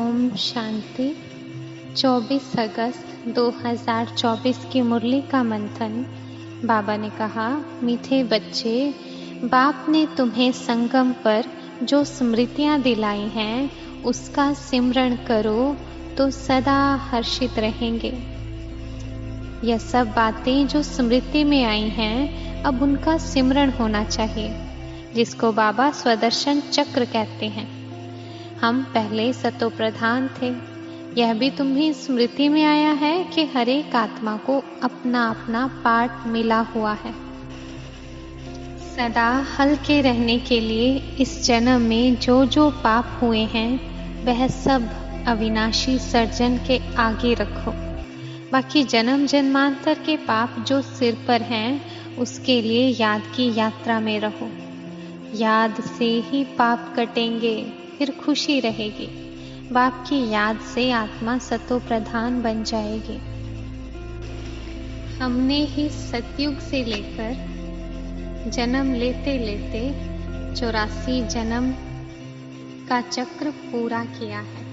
ओम शांति। 24 अगस्त 2024 की मुरली का मंथन। बाबा ने कहा, मीठे बच्चे, बाप ने तुम्हें संगम पर जो स्मृतियाँ दिलाई हैं उसका सिमरण करो तो सदा हर्षित रहेंगे। यह सब बातें जो स्मृति में आई हैं अब उनका सिमरण होना चाहिए, जिसको बाबा स्वदर्शन चक्र कहते हैं। हम पहले सतो प्रधान थे। यह भी तुम्हें स्मृति में आया है कि हर एक आत्मा को अपना अपना पार्ट मिला हुआ है। सदा हल्के रहने के लिए इस जन्म में जो जो पाप हुए हैं वह सब अविनाशी सर्जन के आगे रखो। बाकी जन्म जन्मांतर के पाप जो सिर पर हैं उसके लिए याद की यात्रा में रहो। याद से ही पाप कटेंगे, फिर खुशी रहेगी। बाप की याद से आत्मा सतो प्रधान बन जाएगी। हमने ही सतयुग से लेकर जन्म लेते लेते 84 जन्म का चक्र पूरा किया है।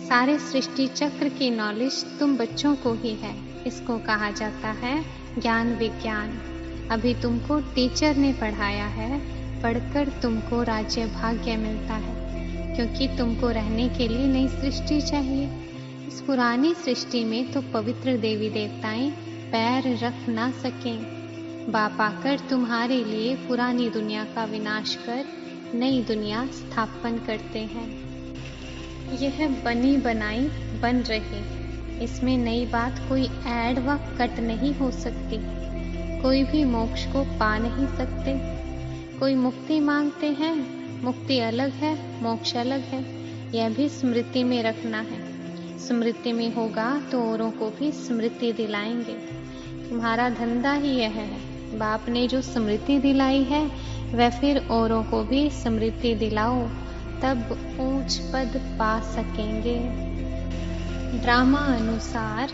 सारे सृष्टि चक्र की नॉलेज तुम बच्चों को ही है। इसको कहा जाता है ज्ञान विज्ञान। अभी तुमको टीचर ने पढ़ाया है, पढ़कर तुमको राज्य भाग्य मिलता है, क्योंकि तुमको रहने के लिए नई सृष्टि चाहिए। इस पुरानी सृष्टि में तो पवित्र देवी देवताएं पैर रख ना सकें। बाप आकर तुम्हारे लिए पुरानी दुनिया का विनाश कर नई दुनिया स्थापन करते हैं। यह बनी बनाई बन रही, इसमें नई बात कोई ऐड व कट नहीं हो सकती। कोई भी मोक्ष को पा नहीं सकते। कोई मुक्ति मांगते हैं, मुक्ति अलग है, मोक्ष अलग है। यह भी स्मृति में रखना है। स्मृति में होगा तो औरों को भी स्मृति दिलाएंगे। तुम्हारा धंधा ही यह है। बाप ने जो स्मृति दिलाई है वह फिर औरों को भी स्मृति दिलाओ, तब ऊंच पद पा सकेंगे। ड्रामा अनुसार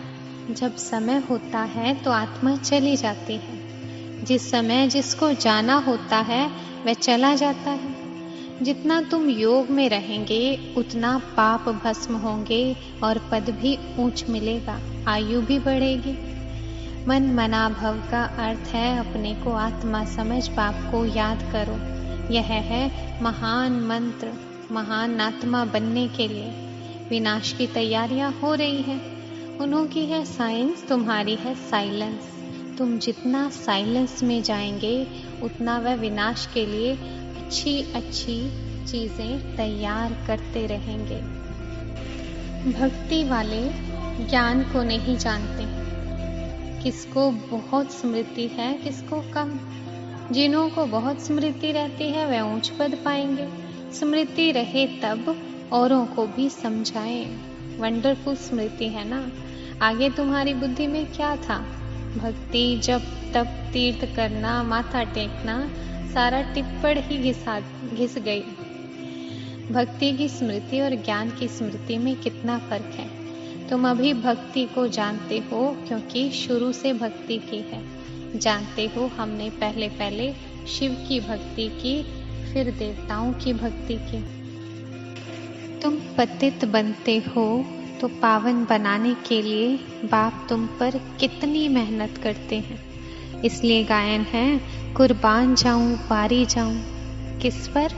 जब समय होता है तो आत्मा चली जाती है। जिस समय जिसको जाना होता है वह चला जाता है। जितना तुम योग में रहेंगे उतना पाप भस्म होंगे और पद भी ऊंच मिलेगा, आयु भी बढ़ेगी। मन मना भव का अर्थ है अपने को आत्मा समझ बाप को याद करो। यह है महान मंत्र। महान आत्मा बनने के लिए विनाश की तैयारियां हो रही है। उन्हों की है साइंस, तुम्हारी है साइलेंस। तुम जितना साइलेंस में जाएंगे उतना वह विनाश के लिए अच्छी अच्छी चीजें तैयार करते रहेंगे। भक्ति वाले ज्ञान को नहीं जानते, किसको बहुत स्मृति है किसको कम। जिन्हों को बहुत स्मृति रहती है वह ऊंच पद पाएंगे। स्मृति रहे तब औरों को भी समझाएं। वंडरफुल स्मृति है ना। आगे तुम्हारी बुद्धि में क्या था? भक्ति, जप, तप, तीर्थ करना, माथा टेकना, सारा टिप्पण ही घिस गई। भक्ति की स्मृति और ज्ञान की स्मृति में कितना फर्क है। तुम अभी भक्ति को जानते हो क्योंकि शुरू से भक्ति की है। जानते हो हमने पहले पहले शिव की भक्ति की, फिर देवताओं की भक्ति की। तुम पतित बनते हो तो पावन बनाने के लिए बाप तुम पर कितनी मेहनत करते हैं। इसलिए गायन है, कुर्बान जाऊं वारी जाऊं। किस पर?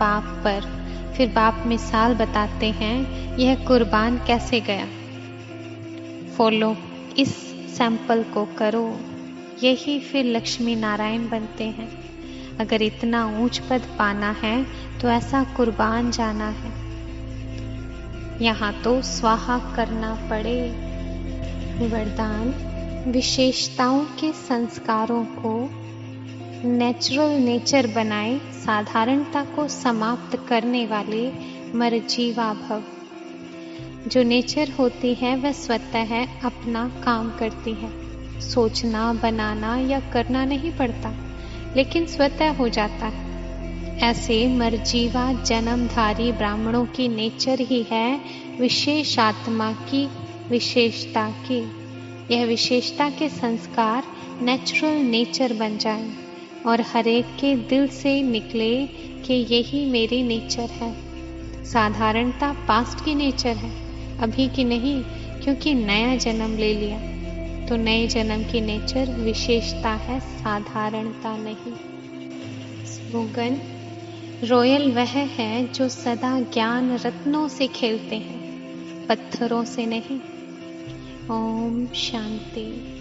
बाप पर। फिर बाप मिसाल बताते हैं, यह कुर्बान कैसे गया। फॉलो इस सैंपल को करो, यही फिर लक्ष्मी नारायण बनते हैं। अगर इतना ऊंच पद पाना है तो ऐसा कुर्बान जाना है। यहाँ तो स्वाहा करना पड़े। वरदान, विशेषताओं के संस्कारों को नेचुरल नेचर बनाए, साधारणता को समाप्त करने वाले मरजीवा भव। जो नेचर होती है वह स्वतः अपना काम करती है। सोचना, बनाना या करना नहीं पड़ता, लेकिन स्वतः हो जाता है। ऐसे मरजीवा जन्मधारी ब्राह्मणों की नेचर ही है विशेष आत्मा की विशेषता की। यह विशेषता के संस्कार नेचुरल नेचर बन जाए और हरेक के दिल से निकले कि यही मेरी नेचर है। साधारणता पास्ट की नेचर है, अभी की नहीं, क्योंकि नया जन्म ले लिया। तो नए जन्म की नेचर विशेषता है, साधारणता नहीं। स्लोगन: रॉयल वह है जो सदा ज्ञान रत्नों से खेलते हैं, पत्थरों से नहीं। ओम शांति।